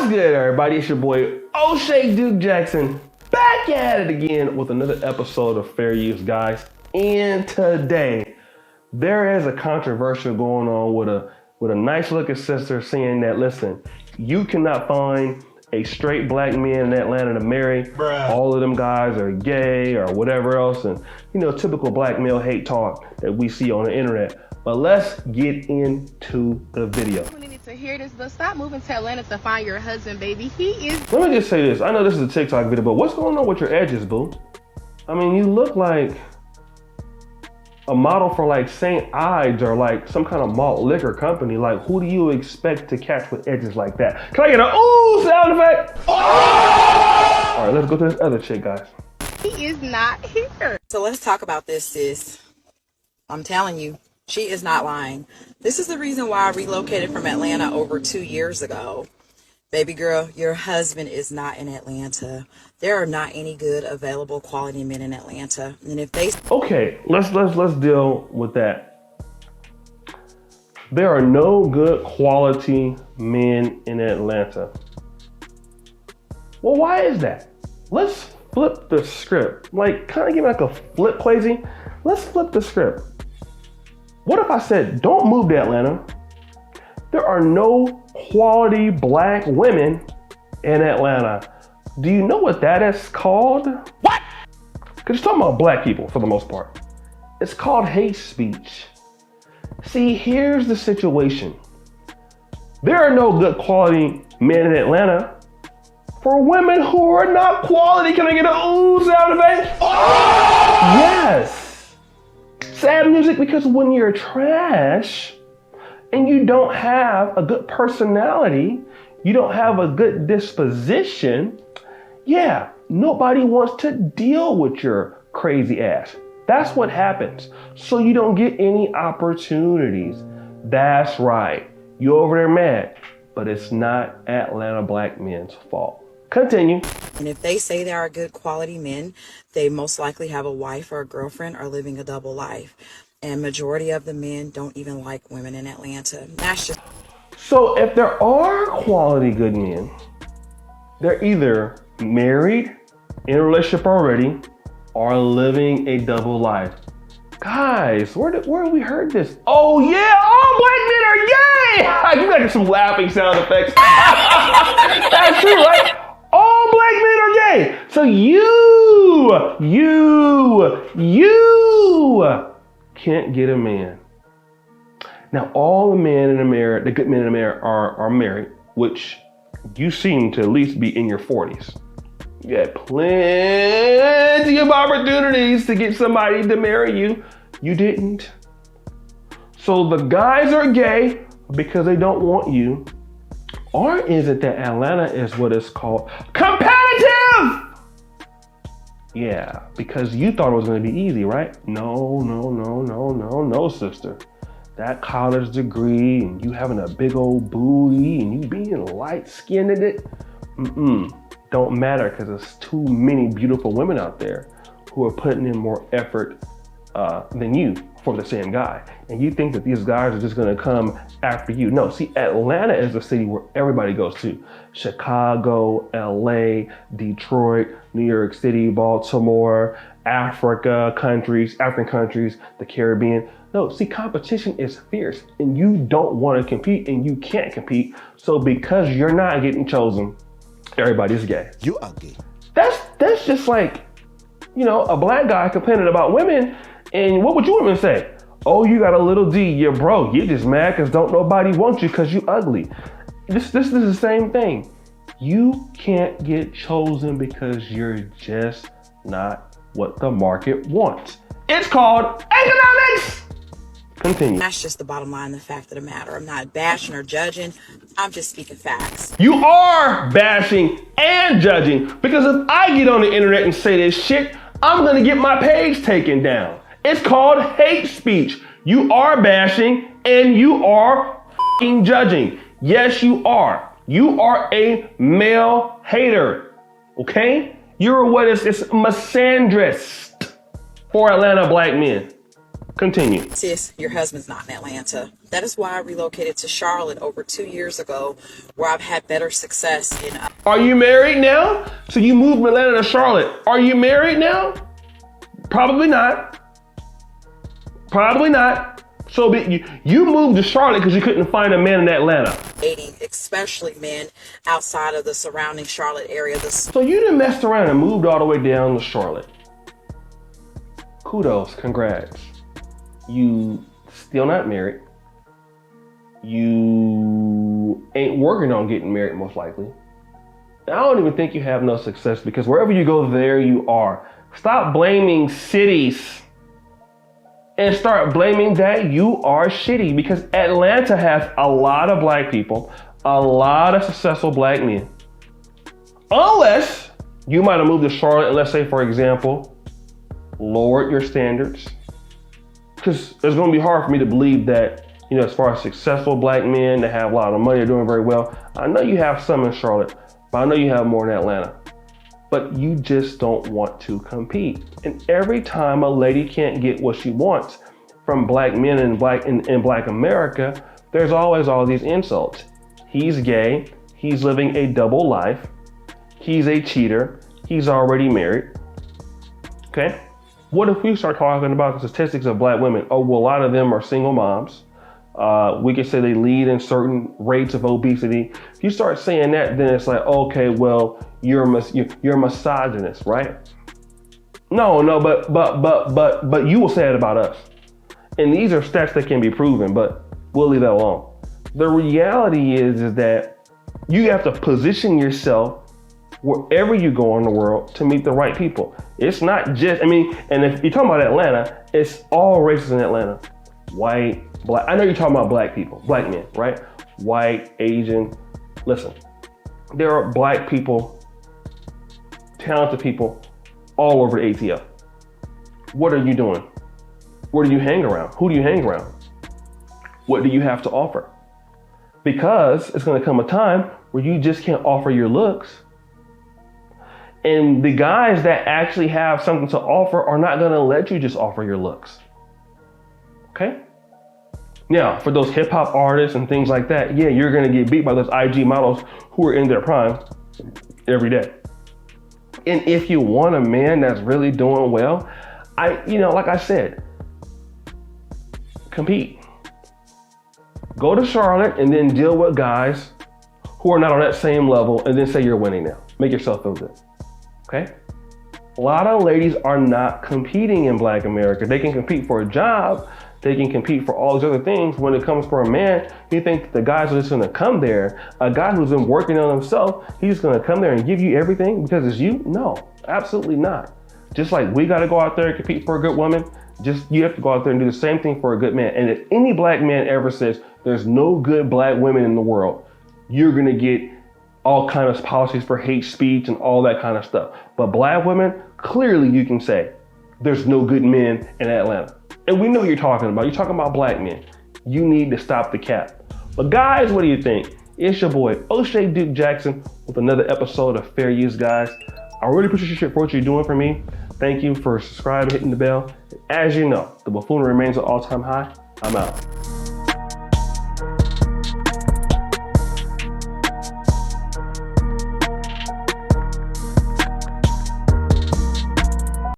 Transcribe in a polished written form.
What's good, everybody? It's your boy O'Shea Duke Jackson, back at it again with another episode of Fair Use, guys. And today, there is a controversy going on with a nice looking sister saying that, listen, you cannot find a straight black man in Atlanta to marry. Bruh. All of them guys are gay or whatever else, and typical black male hate talk that we see on the internet. But let's get into the video. We need to hear this, but stop moving to Atlanta to find your husband, baby. He is. Let me just say this. I know this is a TikTok video, but what's going on with your edges, boo? I mean, you look like a model for like St. Ides or like some kind of malt liquor company. Like, who do you expect to catch with edges like that? Can I get a ooh sound effect? Oh! All right, let's go to this other chick, guys. He is not here. So let's talk about this, sis. I'm telling you, she is not lying. This is the reason why I relocated from Atlanta over 2 years ago. Baby girl, your husband is not in Atlanta. There are not any good available quality men in Atlanta. And if they... Okay, let's deal with that. There are no good quality men in Atlanta. Well, why is that? Let's flip the script. Like, kind of give me like a flip, Quasi. Let's flip the script. What if I said, don't move to Atlanta? There are no quality black women in Atlanta. Do you know what that is called? What? Because you're talking about black people for the most part. It's called hate speech. See, here's the situation. There are no good quality men in Atlanta for women who are not quality. Can I get an ooh sound effect? Oh! Yes. Sad music, because when you're trash and you don't have a good personality, you don't have a good disposition, yeah, nobody wants to deal with your crazy ass. That's what happens. So you don't get any opportunities. That's right. You over there mad, but it's not Atlanta black men's fault. Continue. And if they say they are good quality men, they most likely have a wife or a girlfriend or living a double life. And majority of the men don't even like women in Atlanta. That's just... So if there are quality good men, they're either married, in a relationship already, or living a double life. Guys, where have we heard this? Oh yeah, all black men are gay! You got some laughing sound effects. That's true, right? All black men are gay. So you can't get a man. Now, all the men in America, the good men in America are married, which you seem to at least be in your 40s. You had plenty of opportunities to get somebody to marry you. You didn't. So the guys are gay because they don't want you. Or is it that Atlanta is what is called competitive? Yeah, because you thought it was going to be easy, right? No, sister. That college degree and you having a big old booty and you being light-skinned in it, don't matter, because there's too many beautiful women out there who are putting in more effort than you for the same guy. And you think that these guys are just gonna come after you. No, see, Atlanta is a city where everybody goes to. Chicago, LA, Detroit, New York City, Baltimore, African countries, the Caribbean. No, see, competition is fierce and you don't wanna compete and you can't compete. So because you're not getting chosen, everybody's gay. You are gay. That's just like, a black guy complaining about women. And what would you women say? Oh, you got a little D, you're broke. You're just mad because don't nobody want you because you ugly. This is the same thing. You can't get chosen because you're just not what the market wants. It's called economics. Continue. That's just the bottom line, the fact of the matter. I'm not bashing or judging. I'm just speaking facts. You are bashing and judging, because if I get on the internet and say this shit, I'm gonna get my page taken down. It's called hate speech. You are bashing and you are f***ing judging. Yes, you are. You are a male hater, okay? You're what is misandrist for Atlanta black men. Continue. Sis, your husband's not in Atlanta. That is why I relocated to Charlotte over 2 years ago, where I've had better success in. Are you married now? So you moved from Atlanta to Charlotte. Are you married now? Probably not. Probably not. So you moved to Charlotte because you couldn't find a man in Atlanta. Dating, especially men outside of the surrounding Charlotte area. So you done messed around and moved all the way down to Charlotte. Kudos, congrats. You still not married. You ain't working on getting married, most likely. I don't even think you have no success, because wherever you go, there you are. Stop blaming cities and start blaming that you are shitty, because Atlanta has a lot of black people, a lot of successful black men. Unless you might have moved to Charlotte and, let's say, for example, lowered your standards. Because it's going to be hard for me to believe that, you know, as far as successful black men that have a lot of money, are doing very well. I know you have some in Charlotte, but I know you have more in Atlanta. But you just don't want to compete. And every time a lady can't get what she wants from black men in black America, there's always all these insults. He's gay. He's living a double life. He's a cheater. He's already married. Okay? What if we start talking about the statistics of black women? Oh, well, a lot of them are single moms. We could say they lead in certain rates of obesity. If you start saying that, then it's like, okay, well, you're misogynist, right? No, but you will say it about us. And these are stats that can be proven, but we'll leave that alone. The reality is that you have to position yourself wherever you go in the world to meet the right people. It's not just, and if you're talking about Atlanta, it's all races in Atlanta. White, black. I know you're talking about black people, black men, right? White, Asian. Listen, there are black people, talented people all over the ATL. What are you doing? Where do you hang around? Who do you hang around? What do you have to offer? Because it's going to come a time where you just can't offer your looks. And the guys that actually have something to offer are not going to let you just offer your looks. Okay? Now, for those hip hop artists and things like that, yeah, you're going to get beat by those IG models who are in their prime every day. And if you want a man that's really doing well, like I said, compete. Go to Charlotte and then deal with guys who are not on that same level, and then say you're winning now. Make yourself feel good. Okay? A lot of ladies are not competing in black America. They can compete for a job. They can compete for all these other things. When it comes for a man, you think the guys are just gonna come there. A guy who's been working on himself, he's gonna come there and give you everything because it's you? No, absolutely not. Just like we gotta go out there and compete for a good woman, you have to go out there and do the same thing for a good man. And if any black man ever says there's no good black women in the world, you're gonna get all kinds of policies for hate speech and all that kind of stuff. But black women, clearly you can say there's no good men in Atlanta. And we know what you're talking about. You're talking about black men. You need to stop the cap. But guys, what do you think? It's your boy, O'Shea Duke Jackson, with another episode of Fair Use, guys. I really appreciate you for what you're doing for me. Thank you for subscribing, hitting the bell. As you know, the buffoonery remains at all-time high. I'm out.